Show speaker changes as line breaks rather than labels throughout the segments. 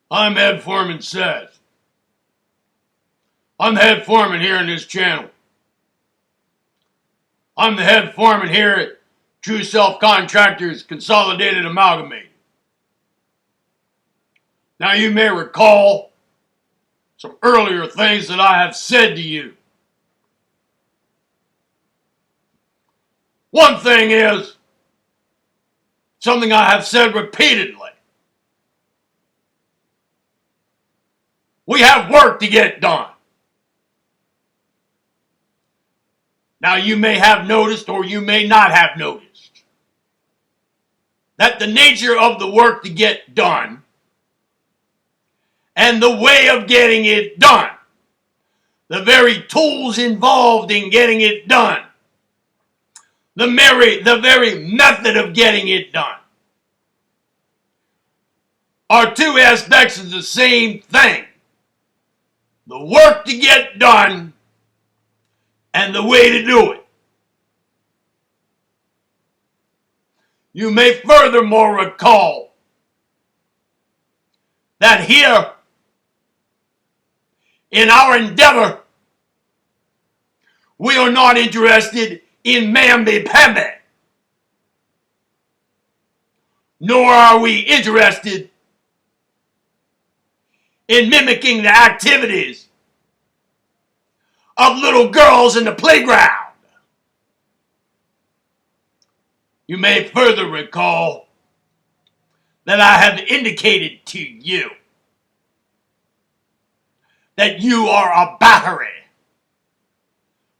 I'm Head Foreman says. I'm the head foreman here in this channel. I'm the head foreman here at True Self Contractors Consolidated Amalgamated. Now you may recall some earlier things that I have said to you. One thing is something I have said repeatedly. We have work to get done. Now you may have noticed or you may not have noticed that the nature of the work to get done and the way of getting it done, the very tools involved in getting it done, the very method of getting it done, are two aspects of the same thing. The work to get done and the way to do it. You may furthermore recall that here in our endeavor, we are not interested in mamby-pamby, nor are we interested in mimicking the activities of little girls in the playground. You may further recall that I have indicated to you that you are a battery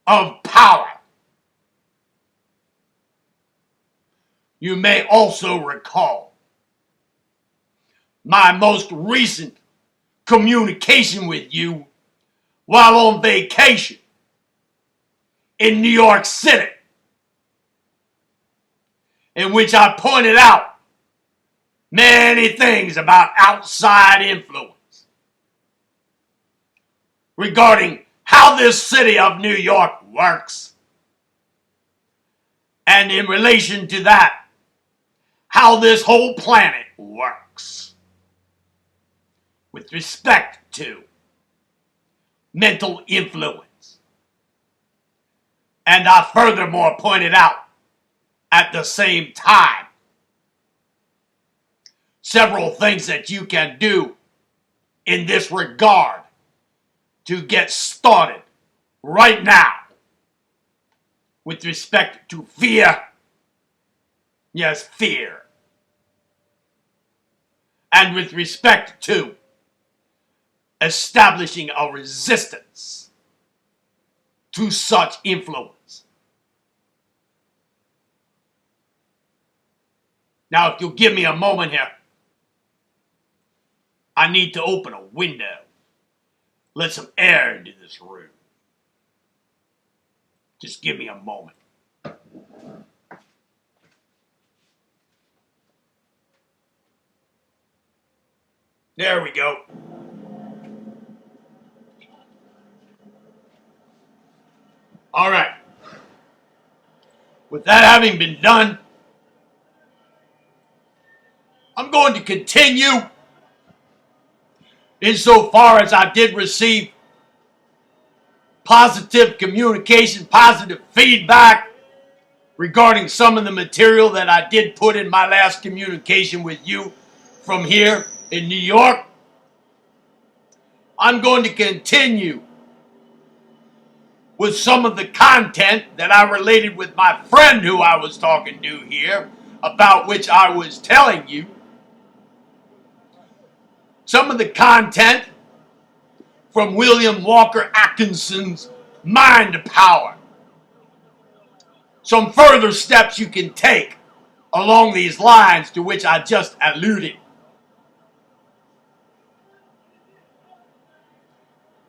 of power. You may also recall my most recent communication with you while on vacation in New York City, in which I pointed out many things about outside influence regarding how this city of New York works, and in relation to that, how this whole planet works with respect to mental influence. And I furthermore pointed out at the same time several things that you can do in this regard to get started right now with respect to fear. Yes, fear. And with respect to establishing a resistance to such influence. Now, if you'll give me a moment here, I need to open a window, let some air into this room. Just give me a moment. There we go. All right. With that having been done, I'm going to continue insofar as I did receive positive communication, positive feedback regarding some of the material that I did put in my last communication with you from here in New York. I'm going to continue with some of the content that I related with my friend who I was talking to here, about which I was telling you. Some of the content from William Walker Atkinson's Mind Power. Some further steps you can take along these lines to which I just alluded.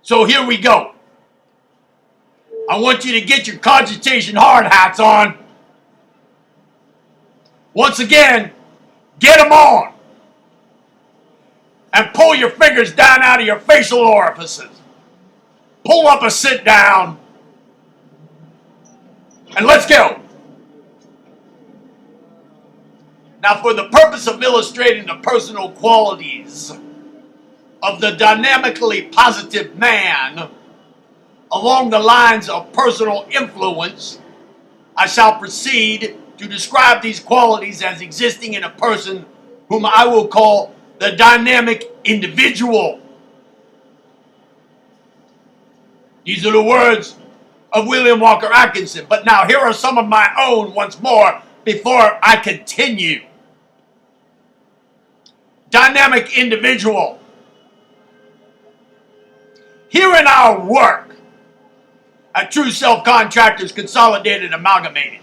So here we go. I want you to get your cogitation hard hats on. Once again, get them on. And pull your fingers down out of your facial orifices. Pull up a sit down. And let's go. Now, for the purpose of illustrating the personal qualities of the dynamically positive man along the lines of personal influence, I shall proceed to describe these qualities as existing in a person whom I will call the dynamic individual. These are the words of William Walker Atkinson. But now here are some of my own once more before I continue. Dynamic individual. Here in our work at True Self Contractors Consolidated Amalgamated,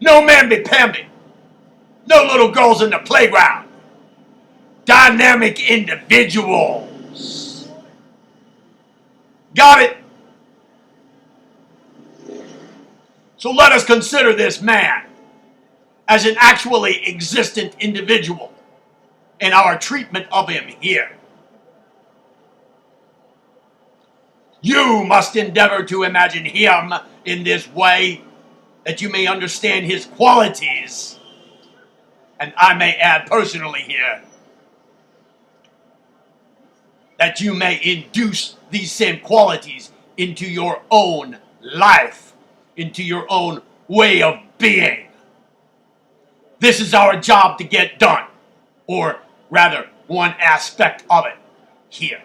no mamby-pamby, no little girls in the playground. Dynamic individuals. Got it? So let us consider this man as an actually existent individual in our treatment of him here. You must endeavor to imagine him in this way that you may understand his qualities, and I may add personally here, that you may induce these same qualities into your own life, into your own way of being. This is our job to get done, or rather, one aspect of it here.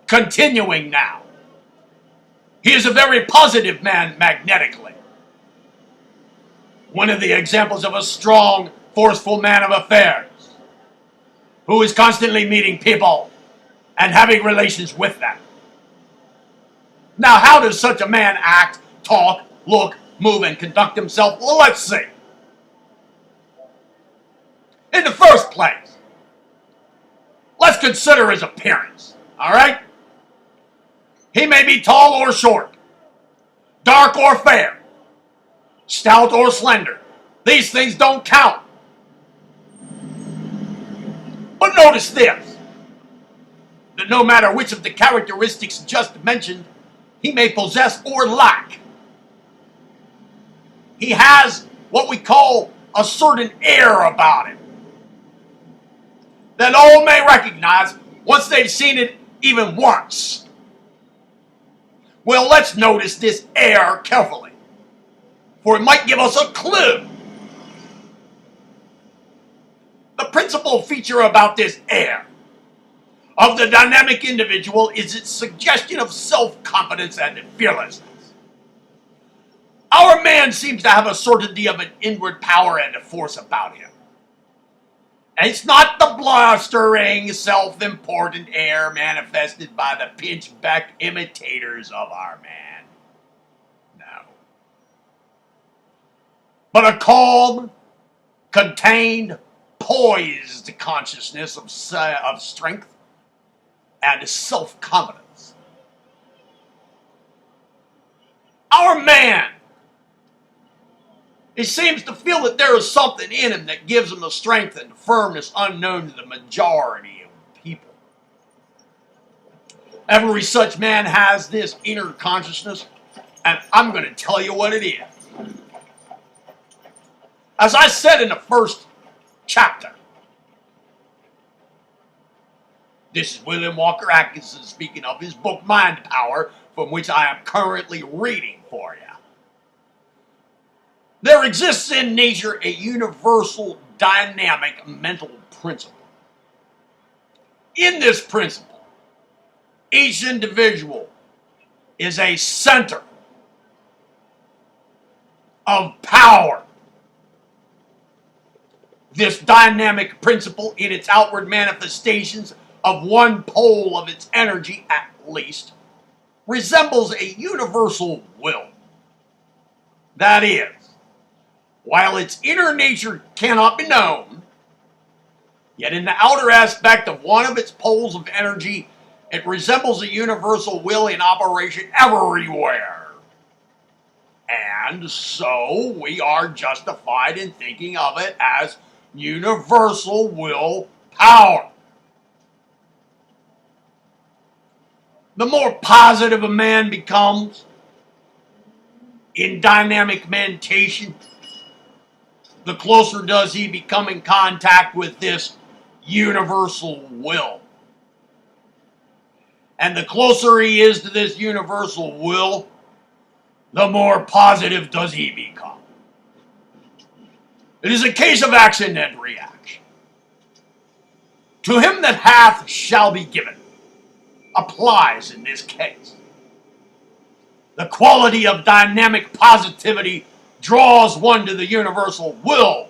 Continuing now. He is a very positive man magnetically. One of the examples of a strong, forceful man of affairs who is constantly meeting people and having relations with them. Now, how does such a man act, talk, look, move, and conduct himself? Well, let's see. In the first place, let's consider his appearance, all right? He may be tall or short, dark or fair, stout or slender. These things don't count. But notice this, that no matter which of the characteristics just mentioned he may possess or lack, he has what we call a certain air about him that all may recognize once they've seen it even once. Well, let's notice this air carefully, for it might give us a clue. The principal feature about this air of the dynamic individual is its suggestion of self-confidence and fearlessness. Our man seems to have a certainty of an inward power and a force about him. And it's not the blustering, self-important air manifested by the pinchbeck imitators of our man. No. But a calm, contained, poised consciousness of strength and self-confidence. Our man, he seems to feel that there is something in him that gives him the strength and firmness unknown to the majority of people. Every such man has this inner consciousness, and I'm going to tell you what it is. As I said in the first chapter, this is William Walker Atkinson speaking of his book Mind Power, from which I am currently reading for you. There exists in nature a universal dynamic mental principle. In this principle, each individual is a center of power. This dynamic principle, in its outward manifestations of one pole of its energy at least, resembles a universal will. That is, while its inner nature cannot be known, yet in the outer aspect of one of its poles of energy, it resembles a universal will in operation everywhere. And so we are justified in thinking of it as universal will power. The more positive a man becomes in dynamic mentation, the closer does he become in contact with this universal will. And the closer he is to this universal will, the more positive does he become. It is a case of action and reaction. To him that hath shall be given applies in this case. The quality of dynamic positivity draws one to the universal will,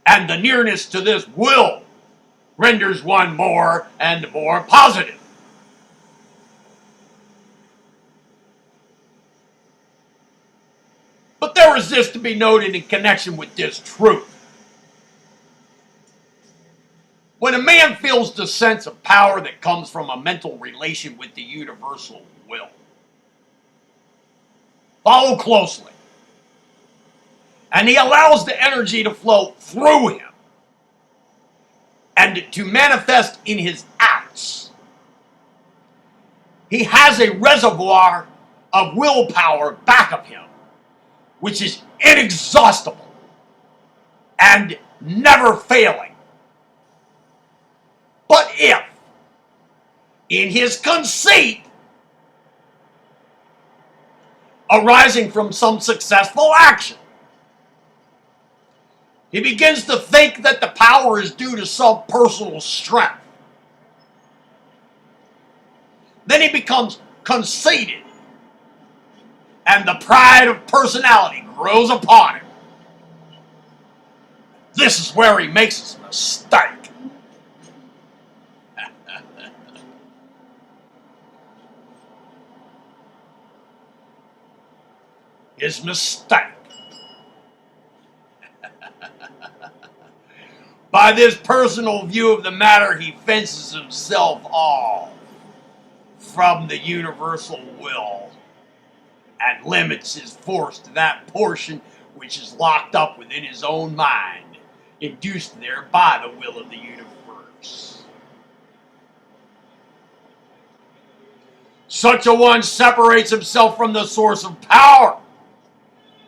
and the nearness to this will renders one more and more positive. But there is this to be noted in connection with this truth. When a man feels the sense of power that comes from a mental relation with the universal will, follow closely, and he allows the energy to flow through him and to manifest in his acts, he has a reservoir of willpower back of him, which is inexhaustible and never failing. But if, in his conceit, arising from some successful action, he begins to think that the power is due to some personal strength, then he becomes conceited, and the pride of personality grows upon him. This is where he makes his mistake. His mistake. By this personal view of the matter, he fences himself off from the universal will and limits his force to that portion which is locked up within his own mind, induced there by the will of the universe. Such a one separates himself from the source of power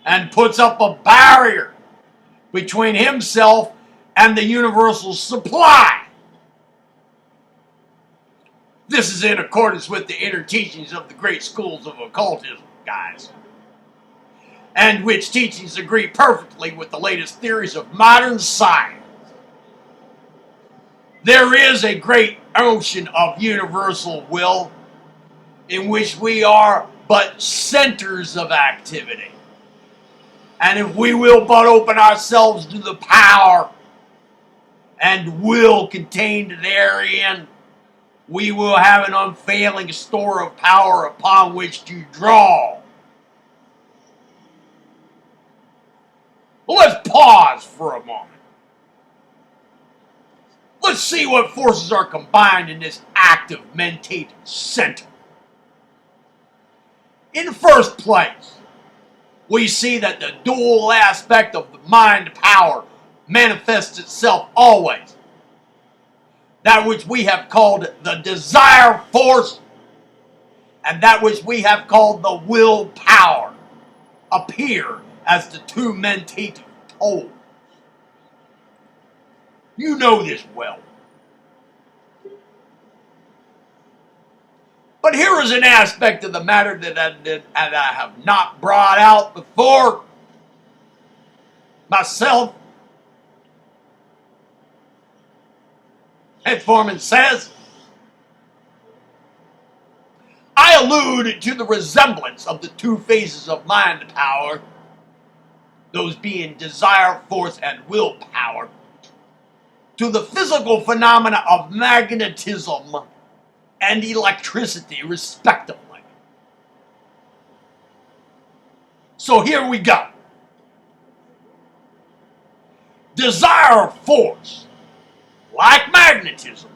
and puts up a barrier between himself and the universal supply. This is in accordance with the inner teachings of the great schools of occultism, guys, and which teachings agree perfectly with the latest theories of modern science. There is a great ocean of universal will in which we are but centers of activity. And if we will but open ourselves to the power and will contained therein, we will have an unfailing store of power upon which to draw. Well, let's pause for a moment. Let's see what forces are combined in this active mentative center. In the first place, we see that the dual aspect of the mind power manifests itself always. That which we have called the desire force and that which we have called the will power appear as the two mentative poles. You know this well. But here is an aspect of the matter that I have not brought out before myself. And Foreman says, I allude to the resemblance of the two phases of mind power, those being desire force and will power, to the physical phenomena of magnetism and electricity, respectively. So here we go. Desire force, like magnetism,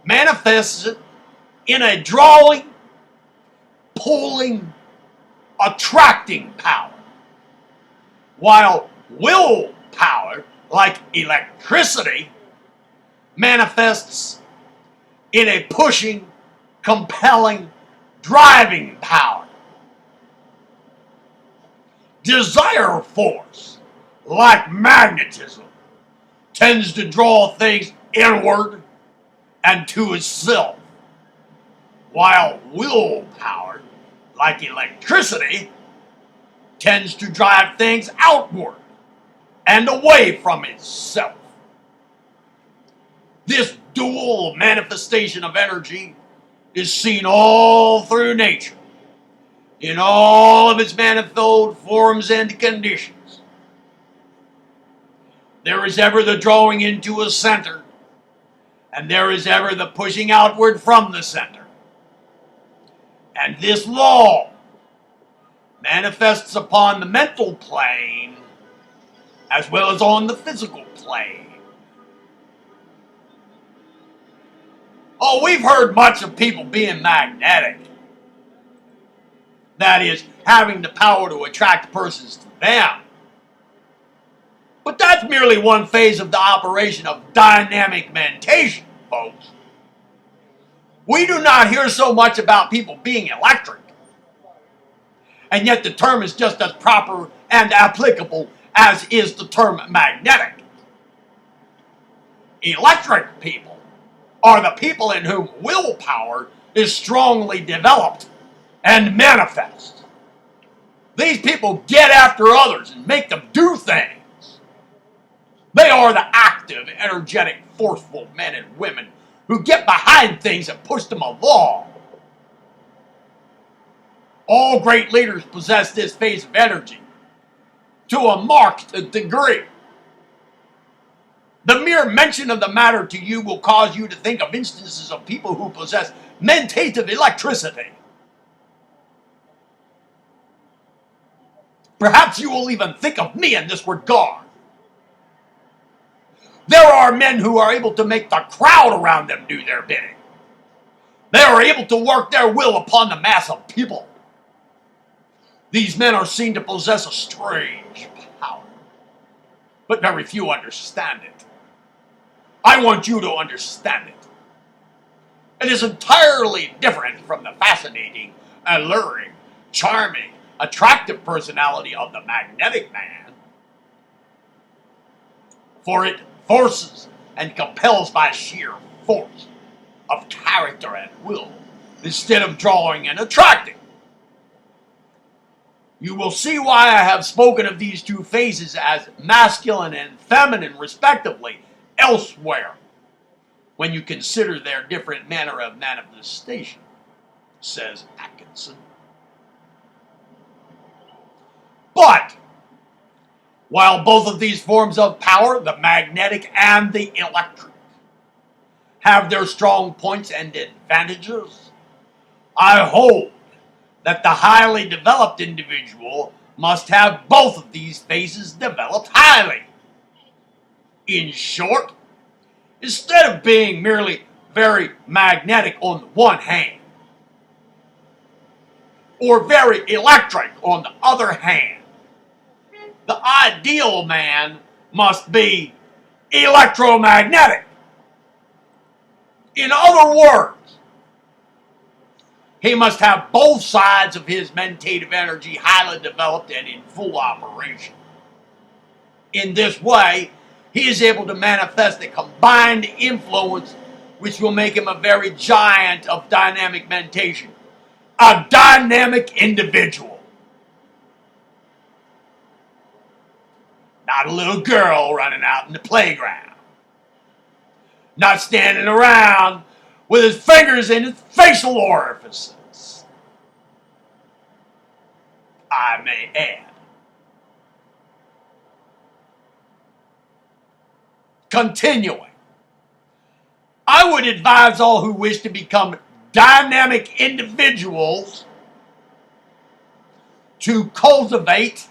manifests in a drawing, pulling, attracting power, while will power, like electricity, manifests in a pushing, compelling, driving power. Desire force, like magnetism, tends to draw things inward and to itself, while willpower, like electricity, tends to drive things outward and away from itself. This dual manifestation of energy is seen all through nature, in all of its manifold forms and conditions. There is ever the drawing into a center, and there is ever the pushing outward from the center. And this law manifests upon the mental plane as well as on the physical plane. Oh, we've heard much of people being magnetic. That is, having the power to attract persons to them. But that's merely one phase of the operation of dynamic mentation, folks. We do not hear so much about people being electric. And yet the term is just as proper and applicable as is the term magnetic. Electric people are the people in whom willpower is strongly developed and manifest. These people get after others and make them do things. They are the active, energetic, forceful men and women who get behind things and push them along. All great leaders possess this phase of energy to a marked degree. The mere mention of the matter to you will cause you to think of instances of people who possess mentative electricity. Perhaps you will even think of me in this regard. There are men who are able to make the crowd around them do their bidding. They are able to work their will upon the mass of people. These men are seen to possess a strange power, but very few understand it. I want you to understand it. It is entirely different from the fascinating, alluring, charming, attractive personality of the magnetic man. For it forces and compels by sheer force of character and will, instead of drawing and attracting. You will see why I have spoken of these two phases as masculine and feminine, respectively, elsewhere, when you consider their different manner of manifestation, says Atkinson. But, while both of these forms of power, the magnetic and the electric, have their strong points and advantages, I hold that the highly developed individual must have both of these phases developed highly. In short, instead of being merely very magnetic on the one hand, or very electric on the other hand, the ideal man must be electromagnetic. In other words, he must have both sides of his mentative energy highly developed and in full operation. In this way, he is able to manifest a combined influence which will make him a very giant of dynamic mentation, a dynamic individual. Not a little girl running out in the playground. Not standing around with his fingers in his facial orifices, I may add. Continuing, I would advise all who wish to become dynamic individuals to cultivate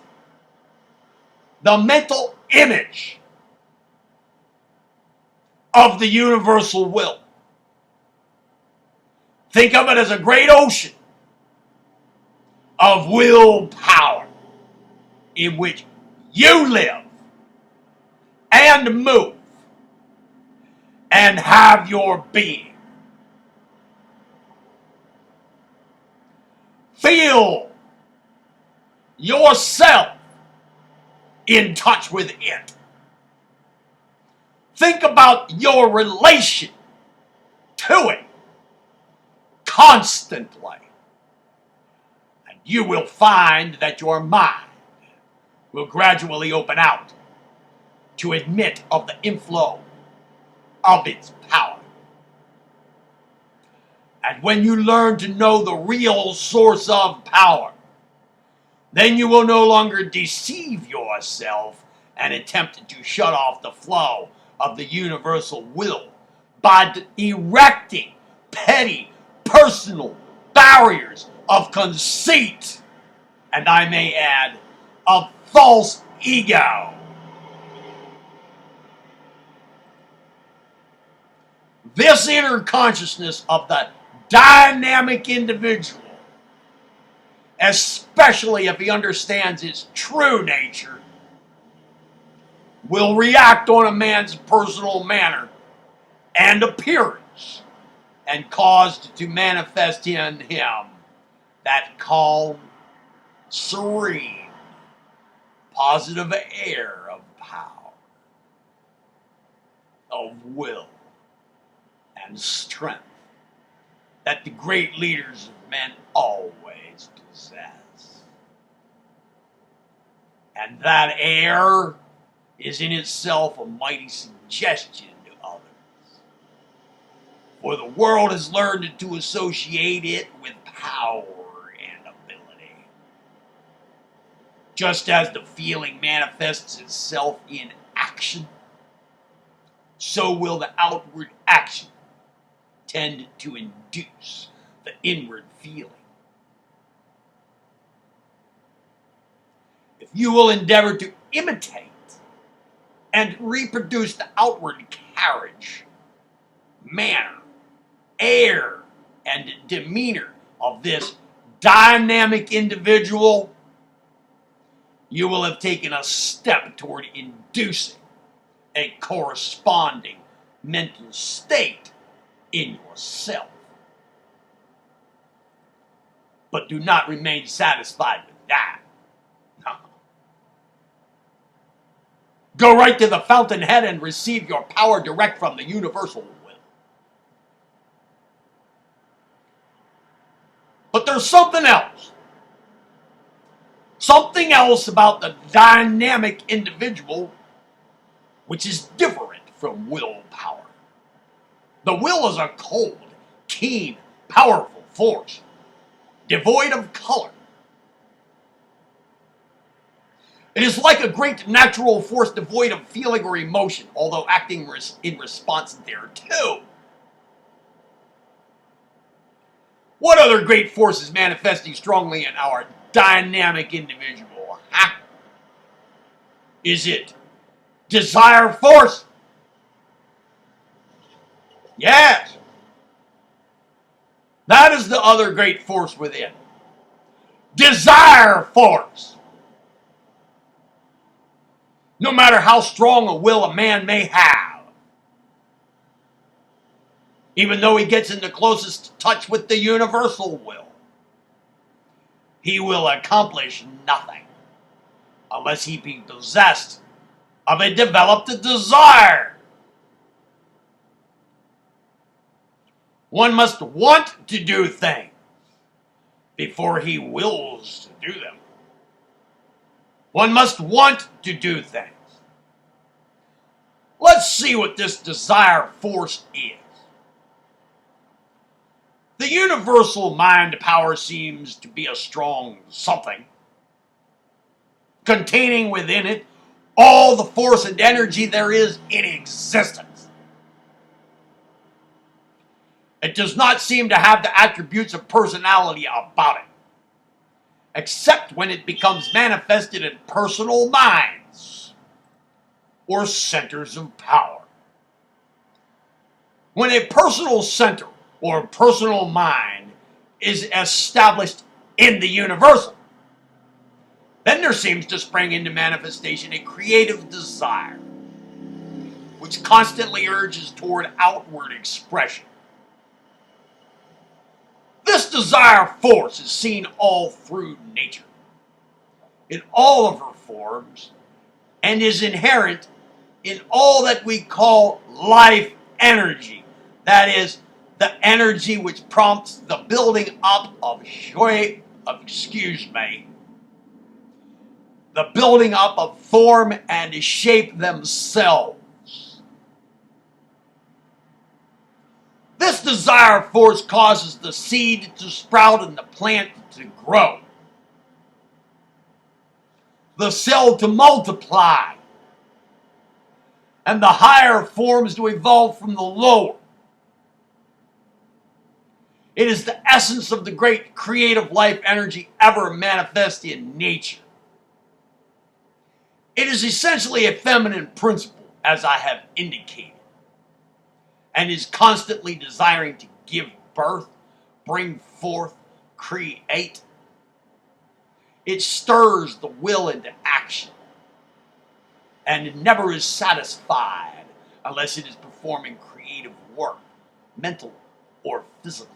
the mental image of the universal will. Think of it as a great ocean of willpower in which you live and move and have your being. Feel yourself in touch with it. Think about your relation to it constantly, and you will find that your mind will gradually open out to admit of the inflow of its power. And when you learn to know the real source of power, then you will no longer deceive yourself and attempt to shut off the flow of the universal will by erecting petty personal barriers of conceit, and I may add, of false ego. This inner consciousness of the dynamic individual, especially if he understands his true nature, will react on a man's personal manner and appearance and cause to manifest in him that calm, serene, positive air of power, of will, and strength that the great leaders of men always possess. And that air is in itself a mighty suggestion to others. For the world has learned to associate it with power and ability. Just as the feeling manifests itself in action, so will the outward action tend to induce the inward feeling. If you will endeavor to imitate and reproduce the outward carriage, manner, air, and demeanor of this dynamic individual, you will have taken a step toward inducing a corresponding mental state in yourself. But do not remain satisfied with that. No. Go right to the fountainhead and receive your power direct from the universal will. But there's something else. Something else about the dynamic individual which is different from willpower. The will is a cold, keen, powerful force, devoid of color. It is like a great natural force devoid of feeling or emotion, although acting in response thereto. What other great force is manifesting strongly in our dynamic individual? Huh? Is it desire force? Yes. That is the other great force within. Desire force. No matter how strong a will a man may have, even though he gets into closest touch with the universal will, he will accomplish nothing unless he be possessed of a developed desire. One must want to do things before he wills to do them. One must want to do things. Let's see what this desire force is. The universal mind power seems to be a strong something, containing within it all the force and energy there is in existence. It does not seem to have the attributes of personality about it, except when it becomes manifested in personal minds or centers of power. When a personal center or personal mind is established in the universal, then there seems to spring into manifestation a creative desire, which constantly urges toward outward expression. This desire force is seen all through nature, in all of her forms, and is inherent in all that we call life energy. That is, the energy which prompts the building up of the building up of form and shape themselves. This desire force causes the seed to sprout and the plant to grow, the cell to multiply, and the higher forms to evolve from the lower. It is the essence of the great creative life energy ever manifest in nature. It is essentially a feminine principle, as I have indicated, and is constantly desiring to give birth, bring forth, create. It stirs the will into action, and it never is satisfied unless it is performing creative work, mental or physical.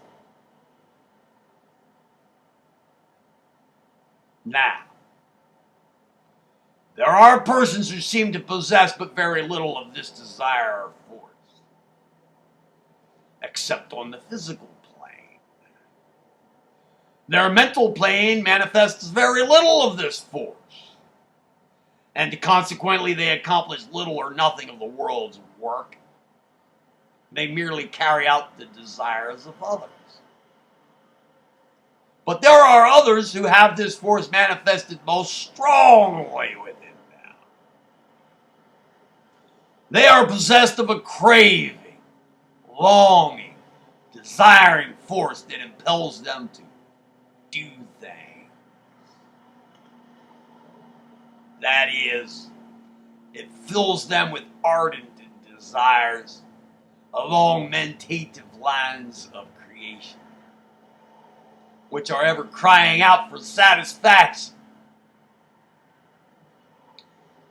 Now, there are persons who seem to possess but very little of this desire or force, except on the physical plane. Their mental plane manifests very little of this force, and consequently they accomplish little or nothing of the world's work. They merely carry out the desires of others. But there are others who have this force manifested most strongly within them. They are possessed of a craving, longing, desiring force that impels them to do things. That is, it fills them with ardent desires along meditative lines of creation, which are ever crying out for satisfaction.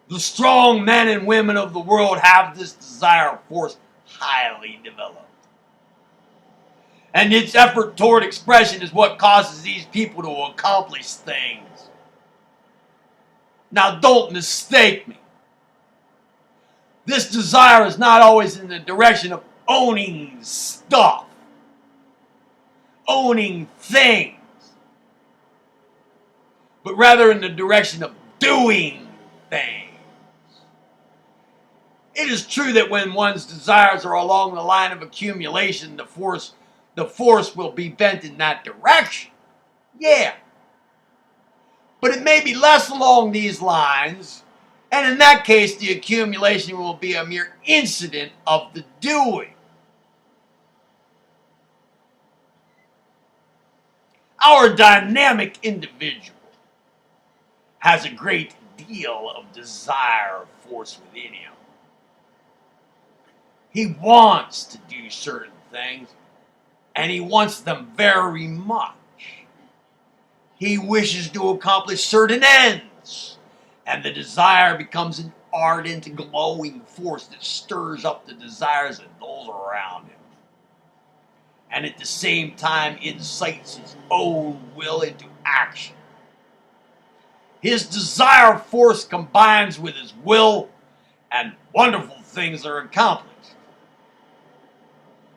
The strong men and women of the world have this desire force highly developed. And its effort toward expression is what causes these people to accomplish things. Now, don't mistake me. This desire is not always in the direction of owning stuff, owning things, but rather in the direction of doing things. It is true that when one's desires are along the line of accumulation, the force will be bent in that direction. Yeah. But it may be less along these lines, and in that case, the accumulation will be a mere incident of the doing. Our dynamic individual has a great deal of desire force within him. He wants to do certain things, and he wants them very much. He wishes to accomplish certain ends, and the desire becomes an ardent, glowing force that stirs up the desires of those around him, and at the same time incites his own will into action. His desire force combines with his will, and wonderful things are accomplished.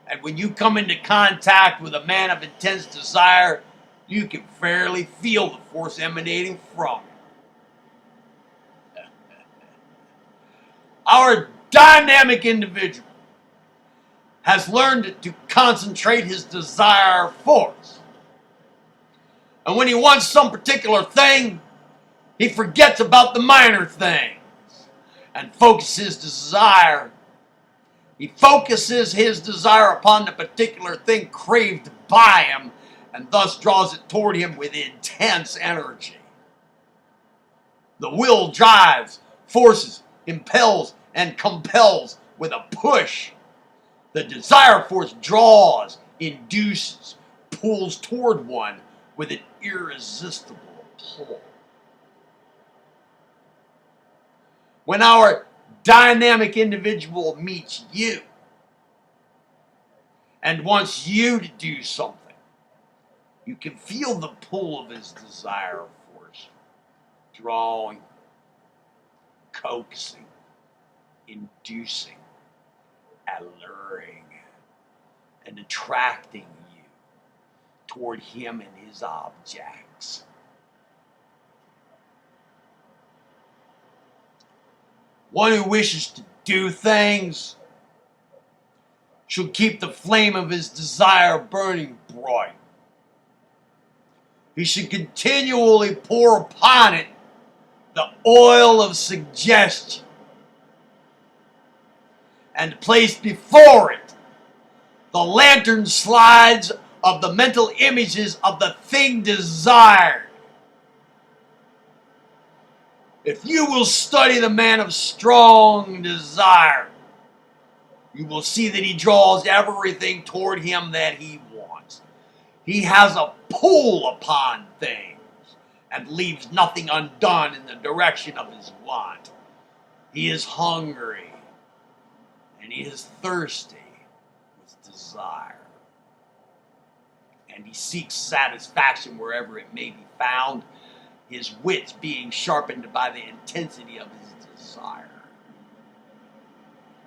And when you come into contact with a man of intense desire, you can fairly feel the force emanating from him. Our dynamic individual has learned to concentrate his desire force. And when he wants some particular thing, he forgets about the minor things and focuses his desire upon the particular thing craved by him, and thus draws it toward him with intense energy. The will drives, forces, impels, and compels with a push. The desire force draws, induces, pulls toward one with an irresistible pull. When our dynamic individual meets you and wants you to do something, you can feel the pull of his desire force drawing, coaxing, inducing, alluring, and attracting you toward him and his objects. One who wishes to do things should keep the flame of his desire burning bright. He should continually pour upon it the oil of suggestion and place before it the lantern slides of the mental images of the thing desired. If you will study the man of strong desire, you will see that he draws everything toward him that he wants. He has a pull upon things and leaves nothing undone in the direction of his want. He is hungry and he is thirsty with desire. And he seeks satisfaction wherever it may be found, his wits being sharpened by the intensity of his desire.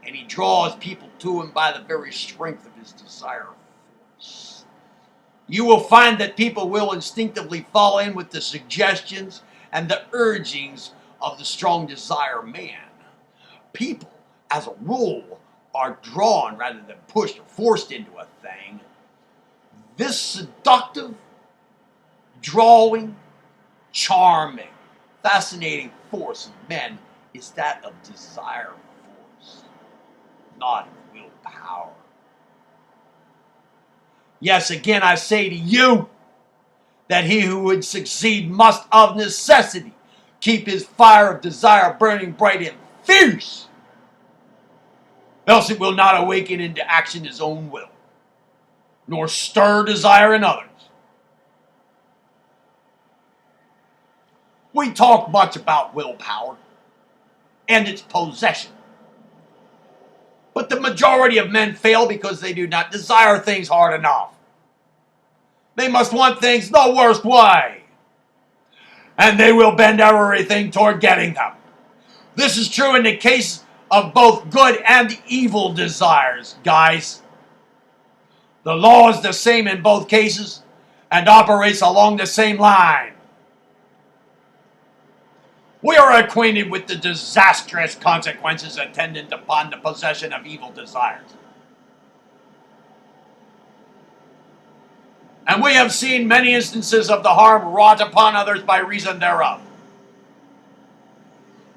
And he draws people to him by the very strength of his desire force. You will find that people will instinctively fall in with the suggestions and the urgings of the strong desire man. People, as a rule, are drawn rather than pushed or forced into a thing. This seductive, drawing, charming, fascinating force of men is that of desire force, not of willpower. Yes, again I say to you that he who would succeed must of necessity keep his fire of desire burning bright and fierce, else it will not awaken into action his own will, nor stir desire in others. We talk much about willpower and its possession, but the majority of men fail because they do not desire things hard enough. They must want things the worst way, and they will bend everything toward getting them. This is true in the case of both good and evil desires, guys. The law is the same in both cases and operates along the same line. We are acquainted with the disastrous consequences attendant upon the possession of evil desires. And we have seen many instances of the harm wrought upon others by reason thereof.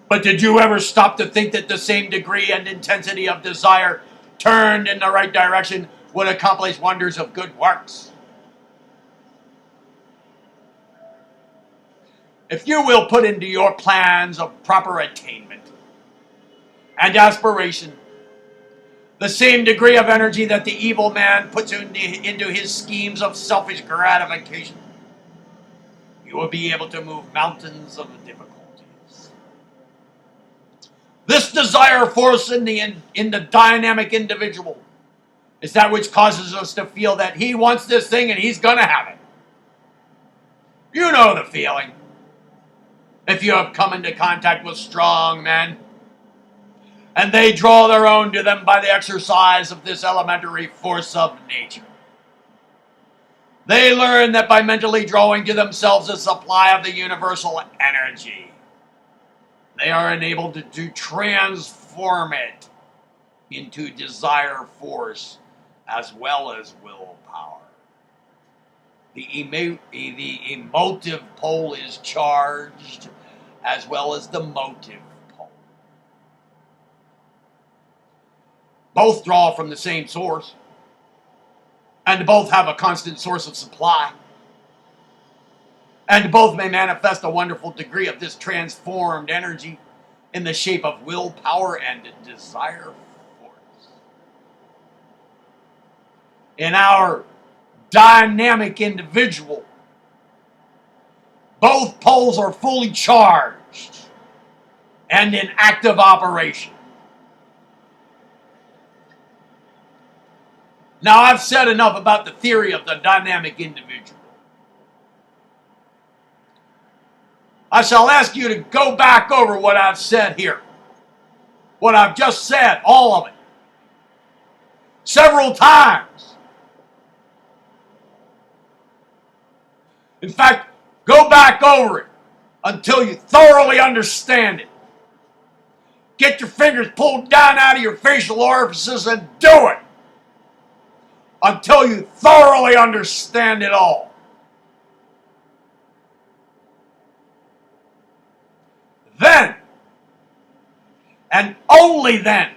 But did you ever stop to think that the same degree and intensity of desire turned in the right direction would accomplish wonders of good works? If you will put into your plans of proper attainment and aspiration the same degree of energy that the evil man puts into his schemes of selfish gratification, you will be able to move mountains of difficulties. This desire force in the dynamic individual is that which causes us to feel that he wants this thing and he's going to have it. You know the feeling. If you have come into contact with strong men, and they draw their own to them by the exercise of this elementary force of nature, they learn that by mentally drawing to themselves a supply of the universal energy, they are enabled to transform it into desire force as well as willpower. The emotive pole is charged as well as the motive pole. Both draw from the same source, and both have a constant source of supply, and both may manifest a wonderful degree of this transformed energy in the shape of willpower and desire force. In our dynamic individual, both poles are fully charged and in active operation. Now, I've said enough about the theory of the dynamic individual. I shall ask you to go back over what I've said here what I've just said, all of it, several times. In fact, go back over it until you thoroughly understand it. Get your fingers pulled down out of your facial orifices and do it until you thoroughly understand it all. Then, and only then,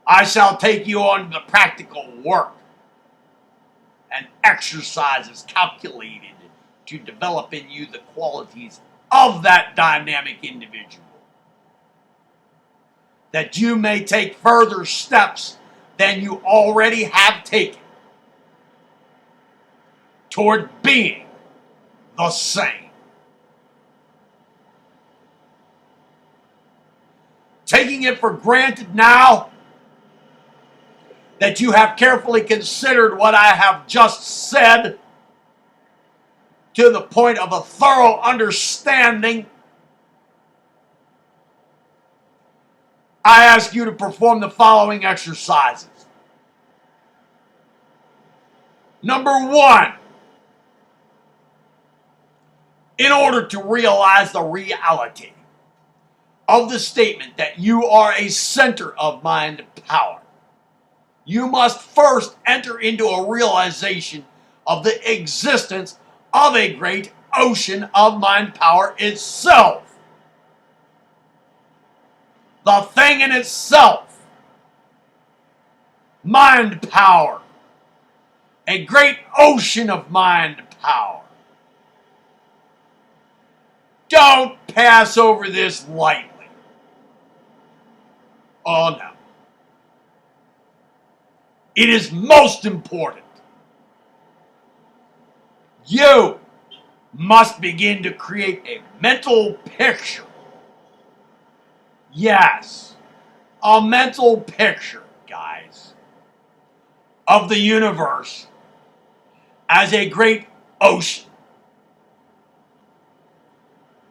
I shall take you on the practical work and exercises calculated to develop in you the qualities of that dynamic individual, that you may take further steps than you already have taken toward being the same. Taking it for granted now that you have carefully considered what I have just said to the point of a thorough understanding, I ask you to perform the following exercises. Number 1, in order to realize the reality of the statement that you are a center of mind power, you must first enter into a realization of the existence of a great ocean of mind power itself. The thing in itself, mind power, a great ocean of mind power. Don't pass over this lightly. Oh no. It is most important. You must begin to create a mental picture. Yes, a mental picture, guys, of the universe as a great ocean.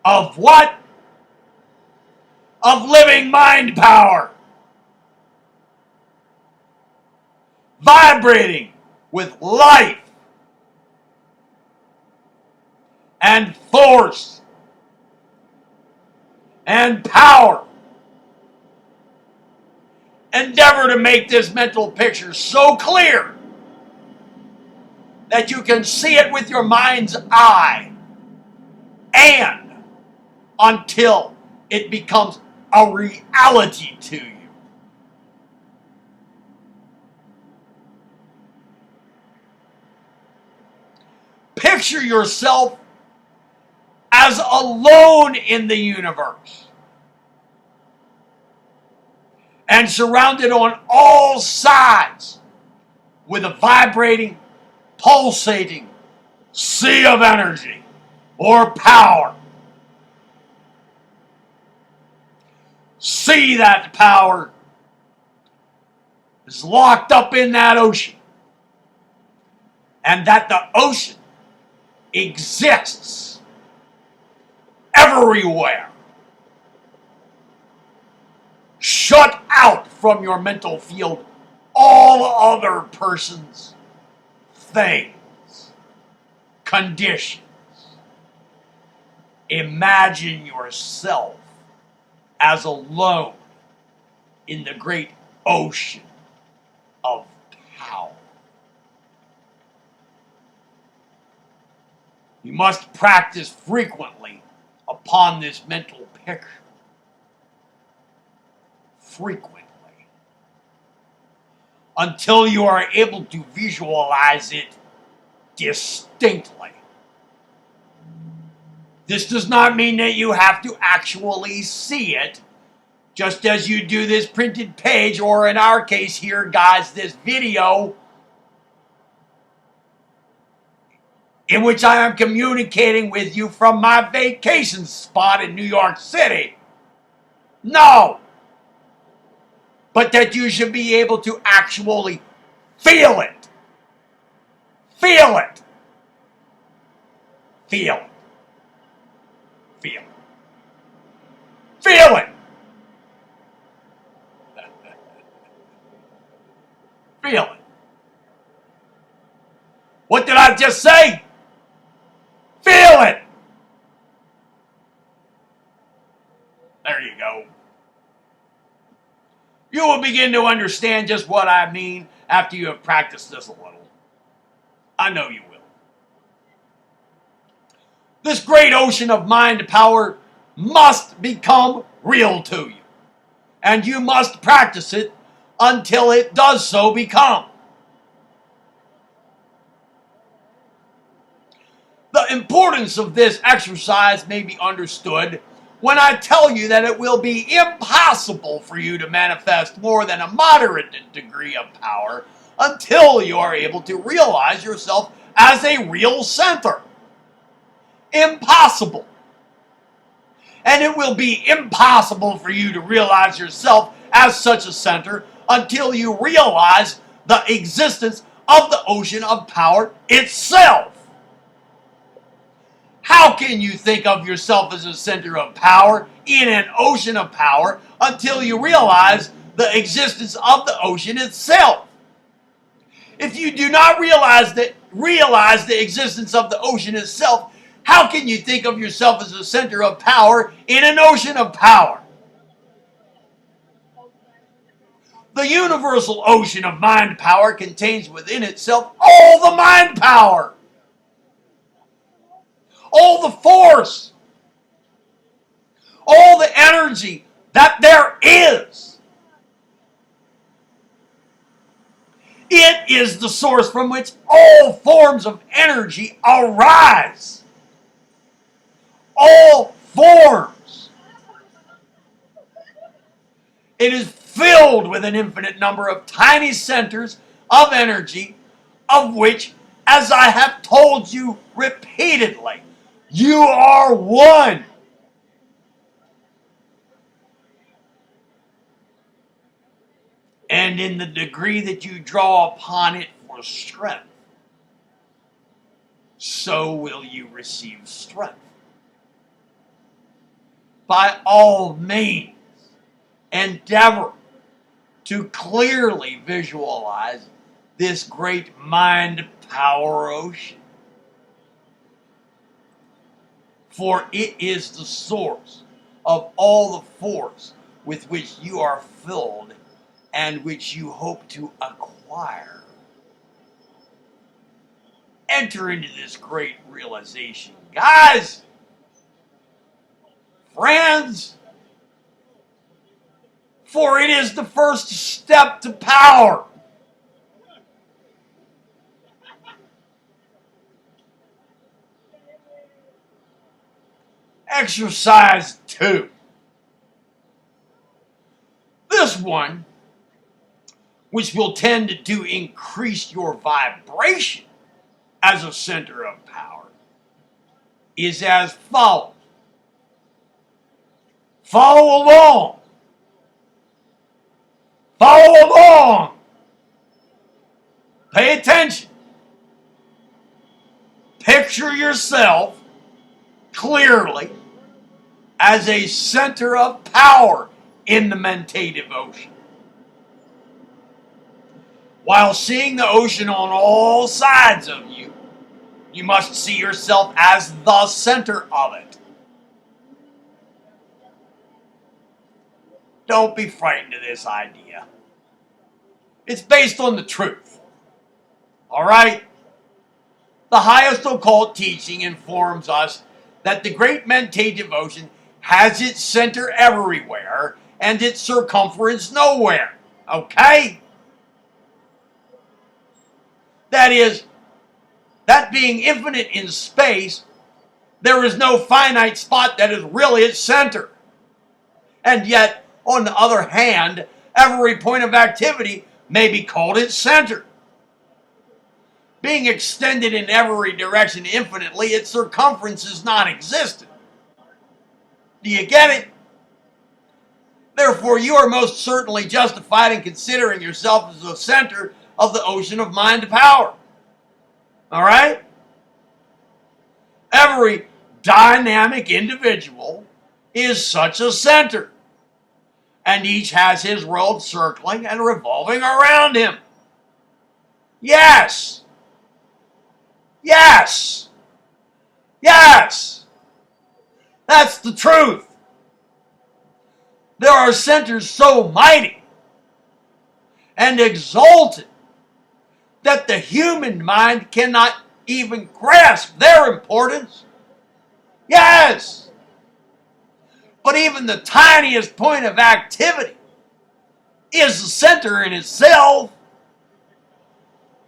Of what? Of living mind power. Vibrating with life and force and power. Endeavor to make this mental picture so clear that you can see it with your mind's eye, and until it becomes a reality to you. Picture yourself as alone in the universe and surrounded on all sides with a vibrating, pulsating sea of energy or power. See that power is locked up in that ocean, and that the ocean exists everywhere. Shut out from your mental field all other persons, things, conditions. Imagine yourself as alone in the great ocean of power. You must practice frequently upon this mental picture. Frequently. Until you are able to visualize it distinctly. This does not mean that you have to actually see it, just as you do this printed page, or in our case here, guys, this video, in which I am communicating with you from my vacation spot in New York City. No! But that you should be able to actually feel it. Feel it. Feel it. Feel it. Feel it. Feel it. What did I just say? Feel it. There you go. You will begin to understand just what I mean after you have practiced this a little. I know you will. This great ocean of mind power must become real to you. And you must practice it until it does so become. The importance of this exercise may be understood when I tell you that it will be impossible for you to manifest more than a moderate degree of power until you are able to realize yourself as a real center. Impossible. And it will be impossible for you to realize yourself as such a center until you realize the existence of the ocean of power itself. How can you think of yourself as a center of power in an ocean of power until you realize the existence of the ocean itself? If you do not realize the existence of the ocean itself, how can you think of yourself as a center of power in an ocean of power? The universal ocean of mind power contains within itself all the mind power, all the force, all the energy that there is. It is the source from which all forms of energy arise. All forms. It is filled with an infinite number of tiny centers of energy, of which, as I have told you repeatedly, you are one. And in the degree that you draw upon it for strength, so will you receive strength. By all means, endeavor to clearly visualize this great mind power ocean. For it is the source of all the force with which you are filled and which you hope to acquire. Enter into this great realization. Guys, friends, for it is the first step to power. Exercise 2. This one, which will tend to increase your vibration as a center of power, is as follows. Follow along. Follow along. Pay attention. Picture yourself clearly as a center of power in the mentative ocean. While seeing the ocean on all sides of you, you must see yourself as the center of it. Don't be frightened of this idea. It's based on the truth. All right? The highest occult teaching informs us that the great mentative ocean has its center everywhere and its circumference nowhere. Okay? That is, that being infinite in space, there is no finite spot that is really its center. And yet, on the other hand, every point of activity may be called its center. Being extended in every direction infinitely, its circumference is non-existent. Do you get it? Therefore, you are most certainly justified in considering yourself as the center of the ocean of mind power. All right? Every dynamic individual is such a center, and each has his world circling and revolving around him. Yes! Yes! Yes! That's the truth. There are centers so mighty and exalted that the human mind cannot even grasp their importance. Yes! But even the tiniest point of activity is the center in itself.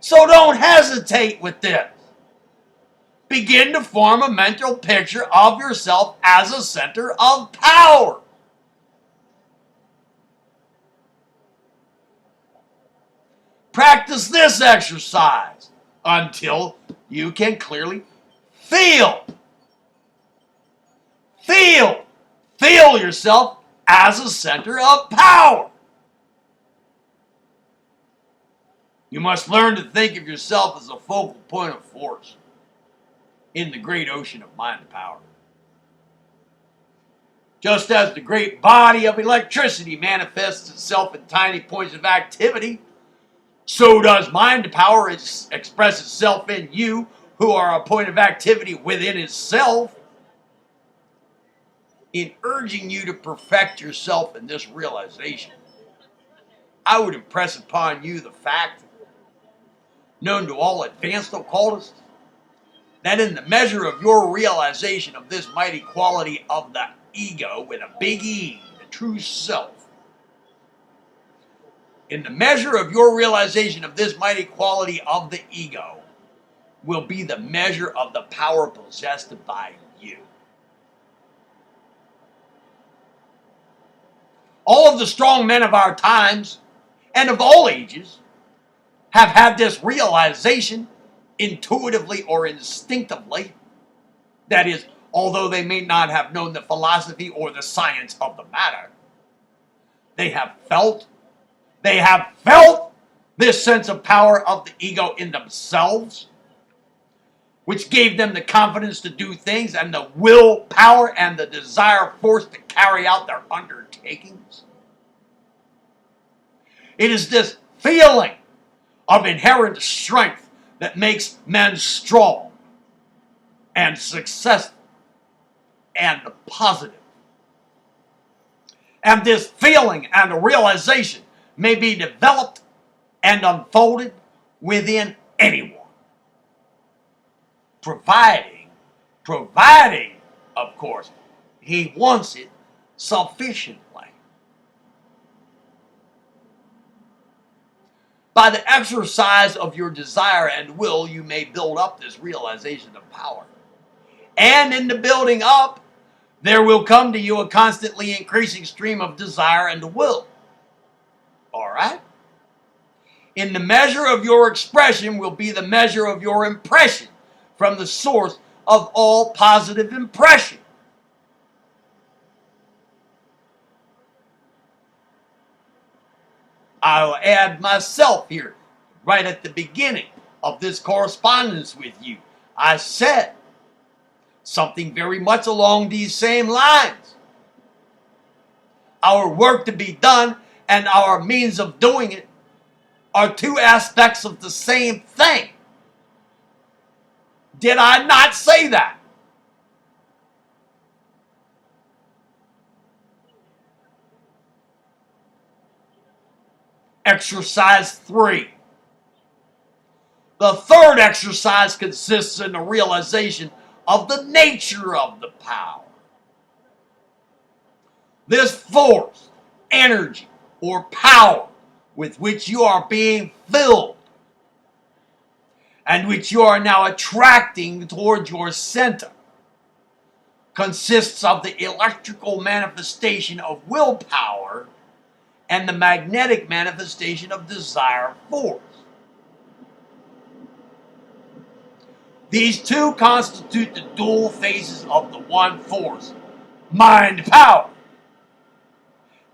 So don't hesitate with this. Begin to form a mental picture of yourself as a center of power. Practice this exercise until you can clearly feel yourself as a center of power. You must learn to think of yourself as a focal point of force in the great ocean of mind power. Just as the great body of electricity manifests itself in tiny points of activity, so does mind power express itself in you, who are a point of activity within itself. In urging you to perfect yourself in this realization, I would impress upon you the fact, known to all advanced occultists, that in the measure of your realization of this mighty quality of the ego with a big E, the true self, in the measure of your realization of this mighty quality of the ego will be the measure of the power possessed by you. All of the strong men of our times and of all ages have had this realization intuitively or instinctively. That is, although they may not have known the philosophy or the science of the matter, they have felt this sense of power of the ego in themselves, which gave them the confidence to do things and the willpower and the desire force to carry out their undertakings. It is this feeling of inherent strength that makes men strong and successful and positive. And this feeling and realization may be developed and unfolded within anyone, providing, of course, he wants it sufficiently. By the exercise of your desire and will, you may build up this realization of power. And in the building up, there will come to you a constantly increasing stream of desire and will. All right? In the measure of your expression will be the measure of your impression from the source of all positive impression. I'll add myself here, right at the beginning of this correspondence with you. I said something very much along these same lines. Our work to be done and our means of doing it are two aspects of the same thing. Did I not say that? Exercise 3. The third exercise consists in the realization of the nature of the power. This force, energy, or power with which you are being filled and which you are now attracting towards your center consists of the electrical manifestation of willpower and the magnetic manifestation of desire force. These two constitute the dual phases of the one force, mind power.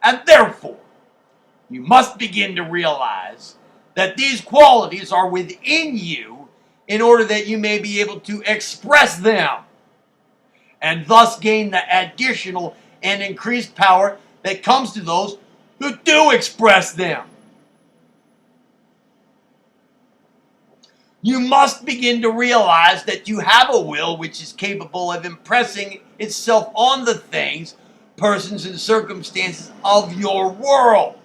And therefore, you must begin to realize that these qualities are within you in order that you may be able to express them and thus gain the additional and increased power that comes to those who do express them. You must begin to realize that you have a will which is capable of impressing itself on the things, persons, and circumstances of your world.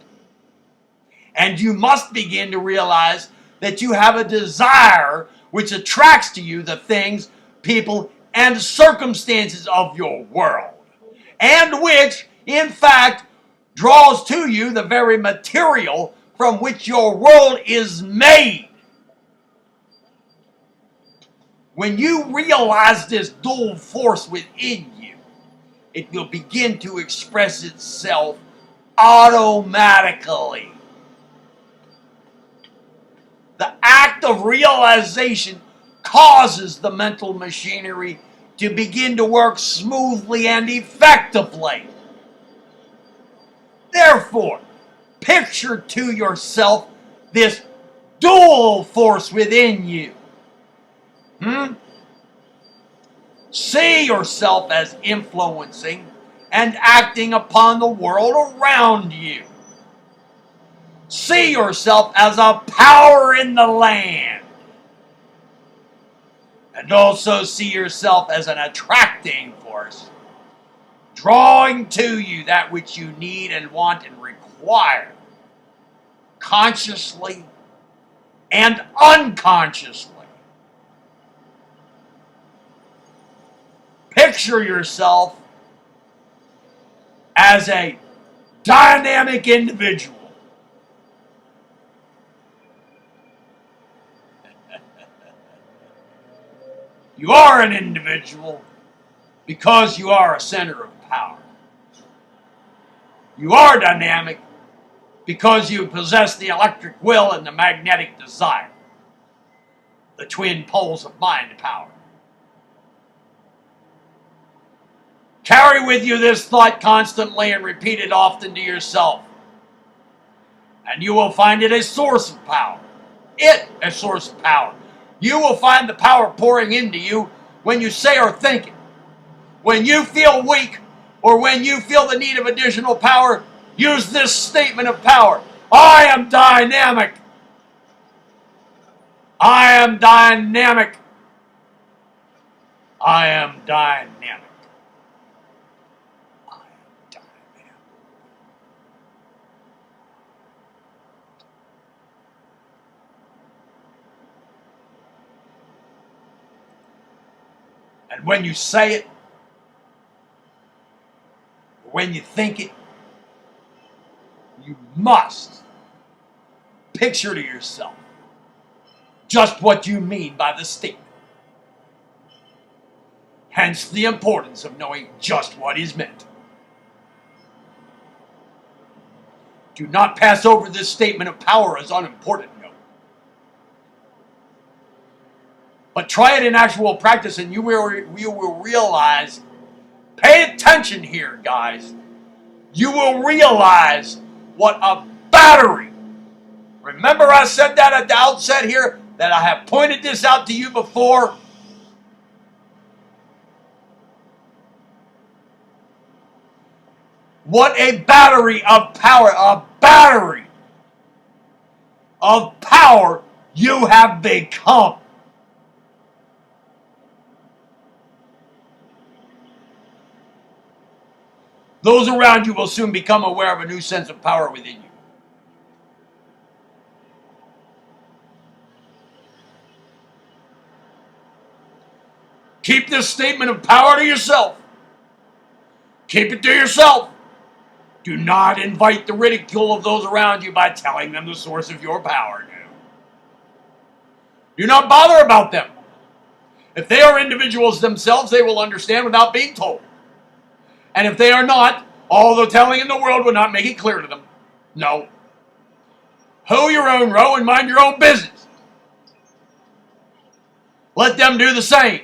And you must begin to realize that you have a desire which attracts to you the things, people, and circumstances of your world, and which, in fact, draws to you the very material from which your world is made. When you realize this dual force within you, it will begin to express itself automatically. The act of realization causes the mental machinery to begin to work smoothly and effectively. Therefore, picture to yourself this dual force within you. See yourself as influencing and acting upon the world around you. See yourself as a power in the land. And also see yourself as an attracting force, drawing to you that which you need and want and require, consciously and unconsciously. Picture yourself as a dynamic individual. You are an individual because you are a center of power. You are dynamic because you possess the electric will and the magnetic desire, the twin poles of mind and power. Carry with you this thought constantly and repeat it often to yourself, and you will find it a source of power. It a source of power. You will find the power pouring into you when you say or think it. When you feel weak or when you feel the need of additional power, use this statement of power. I am dynamic. I am dynamic. I am dynamic. And when you say it, when you think it, you must picture to yourself just what you mean by the statement. Hence the importance of knowing just what is meant. Do not pass over this statement of power as unimportant. But try it in actual practice and you will realize, pay attention here, guys. You will realize what a battery. Remember I said that at the outset here, that I have pointed this out to you before. What a battery of power you have become. Those around you will soon become aware of a new sense of power within you. Keep this statement of power to yourself. Keep it to yourself. Do not invite the ridicule of those around you by telling them the source of your power. No. Do not bother about them. If they are individuals themselves, they will understand without being told. And if they are not, all the telling in the world will not make it clear to them. No. Hoe your own row and mind your own business. Let them do the same.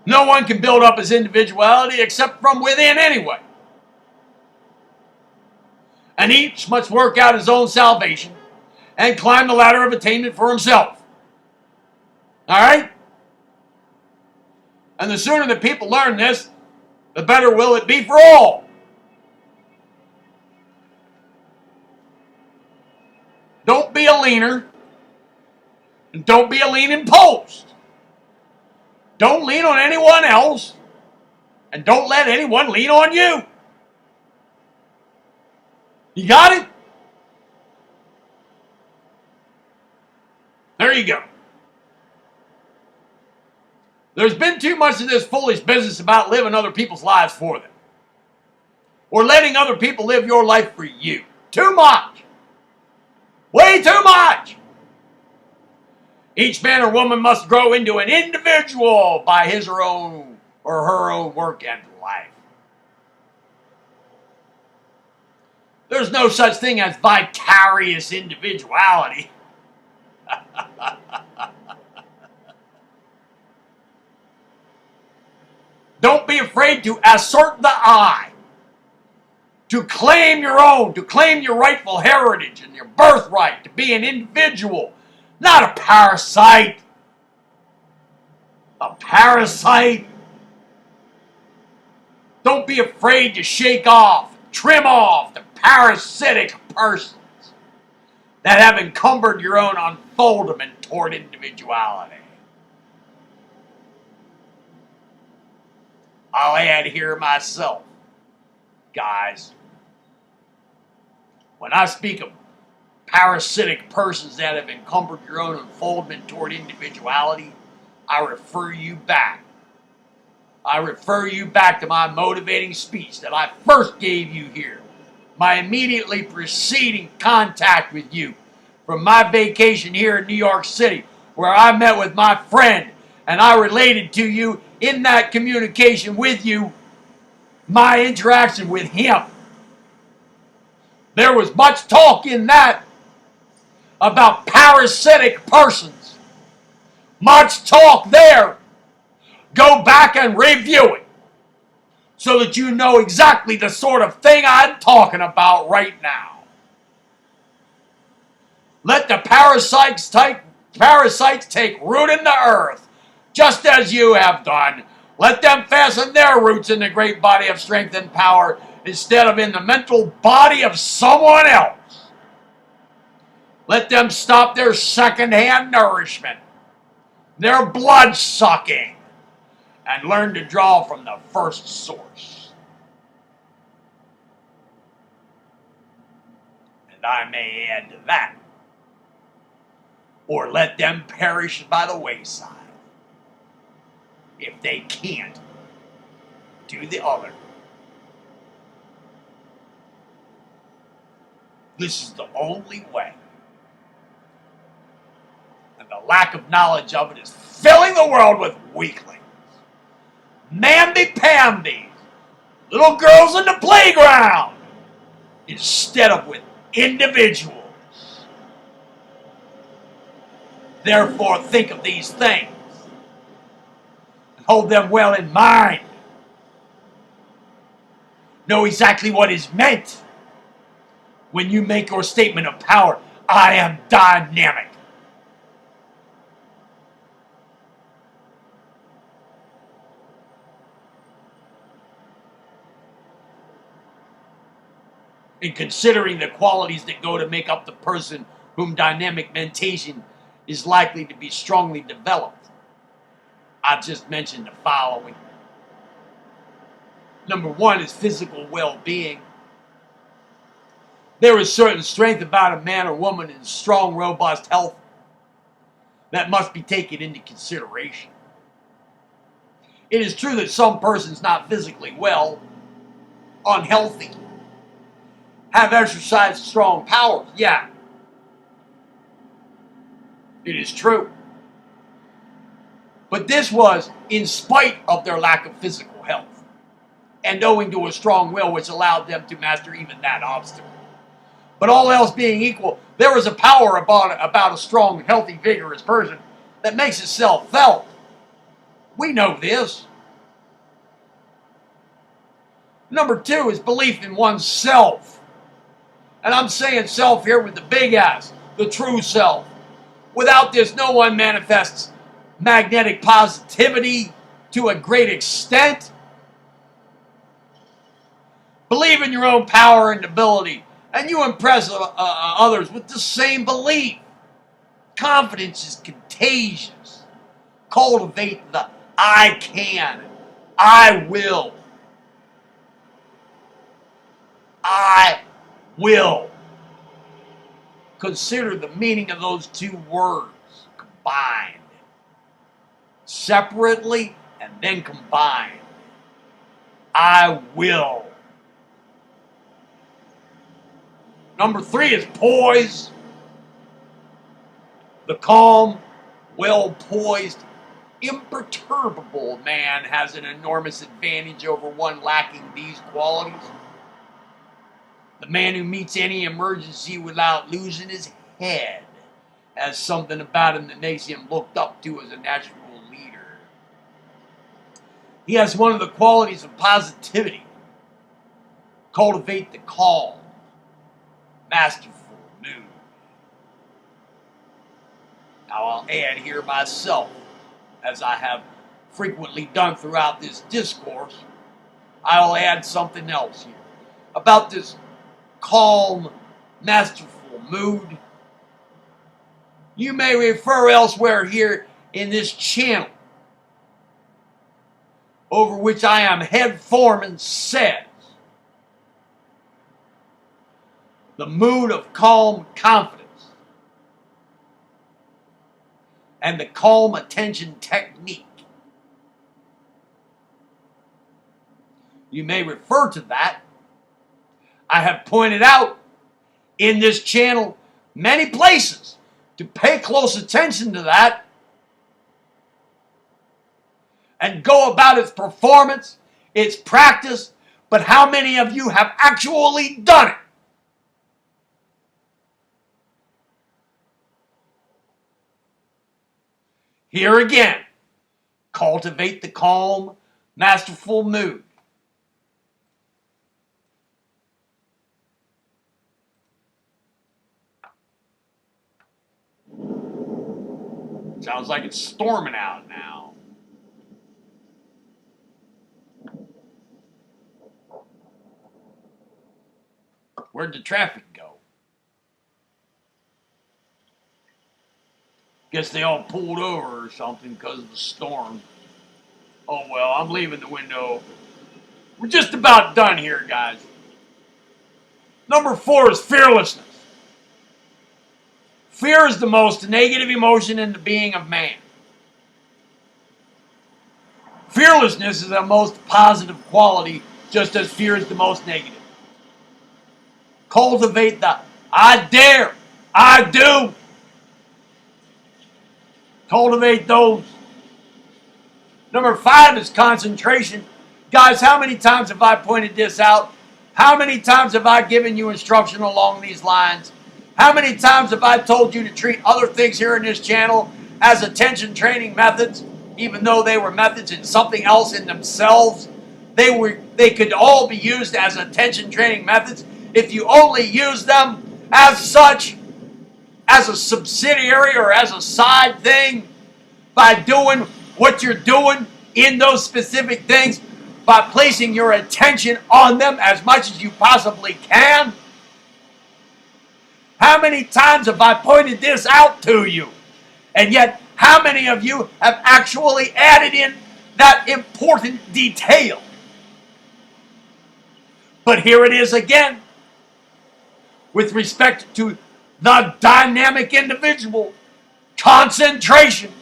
No one can build up his individuality except from within anyway. And each must work out his own salvation and climb the ladder of attainment for himself. All right? And the sooner that people learn this, the better will it be for all. Don't be a leaner. And don't be a leaning post. Don't lean on anyone else. And don't let anyone lean on you. You got it? There you go. There's been too much of this foolish business about living other people's lives for them. Or letting other people live your life for you. Too much. Way too much. Each man or woman must grow into an individual by his or her own work and life. There's no such thing as vicarious individuality. Don't be afraid to assert the I. To claim your own, to claim your rightful heritage and your birthright, to be an individual, not a parasite. A parasite. Don't be afraid to shake off, trim off the parasitic persons that have encumbered your own unfoldment toward individuality. I'll add here myself, guys. When I speak of parasitic persons that have encumbered your own unfoldment toward individuality, I refer you back. I refer you back to my motivating speech that I first gave you here. My immediately preceding contact with you from my vacation here in New York City, where I met with my friend and I related to you in that communication with you my interaction with him. There was much talk in that about parasitic persons. Much talk there. Go back and review it so that you know exactly the sort of thing I'm talking about right now. Let the parasites take root in the earth, just as you have done. Let them fasten their roots in the great body of strength and power instead of in the mental body of someone else. Let them stop their second-hand nourishment, their blood sucking, and learn to draw from the first source. And I may add to that, or let them perish by the wayside if they can't do the other. This is the only way. And the lack of knowledge of it is filling the world with weaklings. Mamby-pamby, little girls in the playground, instead of with individuals. Therefore, think of these things and hold them well in mind. Know exactly what is meant when you make your statement of power. I am dynamic. In considering the qualities that go to make up the person whom dynamic mentation is likely to be strongly developed, I just mentioned the following. Number one is physical well-being. There is certain strength about a man or woman in strong, robust health that must be taken into consideration. It is true that some persons not physically well, unhealthy, have exercised strong powers. Yeah. It is true. But this was in spite of their lack of physical health and owing to a strong will which allowed them to master even that obstacle. But all else being equal, there is a power about a strong, healthy, vigorous person that makes itself felt. We know this. Number two is belief in oneself. And I'm saying self here with the big S, the true self. Without this, no one manifests magnetic positivity to a great extent. Believe in your own power and ability, and you impress others with the same belief. Confidence is contagious. Cultivate the I can, I will. I will. Consider the meaning of those two words combined. Separately and then combined. I will. Number 3 is poise. The calm, well-poised, imperturbable man has an enormous advantage over one lacking these qualities. The man who meets any emergency without losing his head has something about him that makes him looked up to as a natural leader. He has one of the qualities of positivity. Cultivate the calm, masterful mood. Now I'll add here myself, as I have frequently done throughout this discourse, I'll add something else here about this calm, masterful mood. You may refer elsewhere here in this channel, over which I am head foreman, says, the mood of calm confidence and the calm attention technique. You may refer to that. I have pointed out in this channel many places to pay close attention to that and go about its performance, its practice, but how many of you have actually done it? Here again, cultivate the calm, masterful mood. Sounds like it's storming out now. Where'd the traffic go? Guess they all pulled over or something because of the storm. Oh well, I'm leaving the window open. We're just about done here, guys. Number 4 is fearlessness. Fear is the most negative emotion in the being of man. Fearlessness is the most positive quality, just as fear is the most negative. Cultivate the I dare, I do. Cultivate those. Number 5 is concentration. Guys, how many times have I pointed this out? How many times have I given you instruction along these lines? How many times have I told you to treat other things here in this channel as attention training methods, even though they were methods in something else in themselves? They could all be used as attention training methods if you only use them as such, as a subsidiary or as a side thing, by doing what you're doing in those specific things, by placing your attention on them as much as you possibly can. How many times have I pointed this out to you? And yet, how many of you have actually added in that important detail? But here it is again, with respect to the dynamic individual, concentration.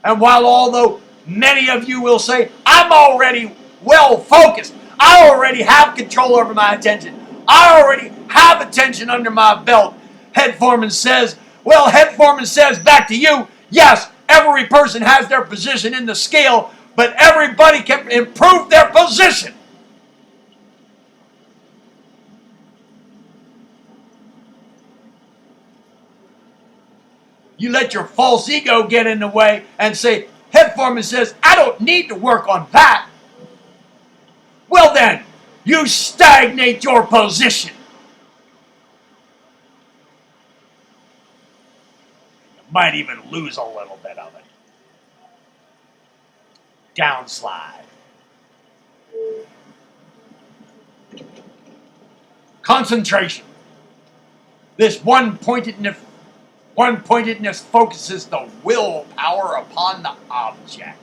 And while although many of you will say, I'm already well focused, I already have control over my attention, I already have attention under my belt, Head Foreman says, well, Head Foreman says back to you, yes, every person has their position in the scale, but everybody can improve their position. You let your false ego get in the way and say, Head Foreman says, I don't need to work on that. Well then, you stagnate your position. You might even lose a little bit of it. Downslide. Concentration. This one-pointedness One-pointedness focuses the willpower upon the object.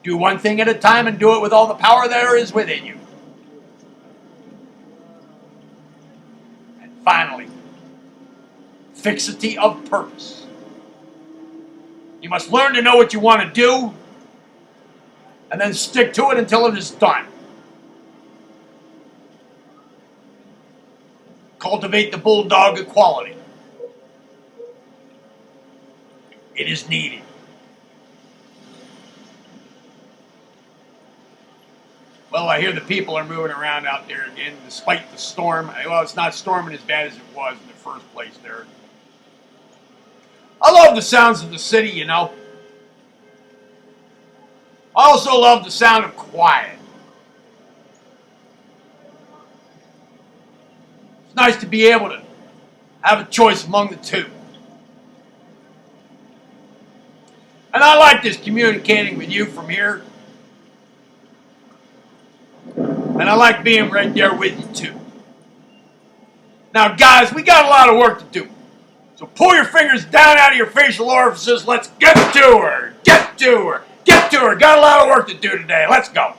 Do one thing at a time and do it with all the power there is within you. And finally, fixity of purpose. You must learn to know what you want to do and then stick to it until it is done. Cultivate the bulldog quality. It is needed. Well, I hear the people are moving around out there again, despite the storm. Well, it's not storming as bad as it was in the first place there. I love the sounds of the city, you know. I also love the sound of quiet. It's nice to be able to have a choice among the two. And I like this communicating with you from here. And I like being right there with you too. Now guys, we got a lot of work to do. So pull your fingers down out of your facial orifices. Let's get to her. Get to her. Get to her. Got a lot of work to do today. Let's go.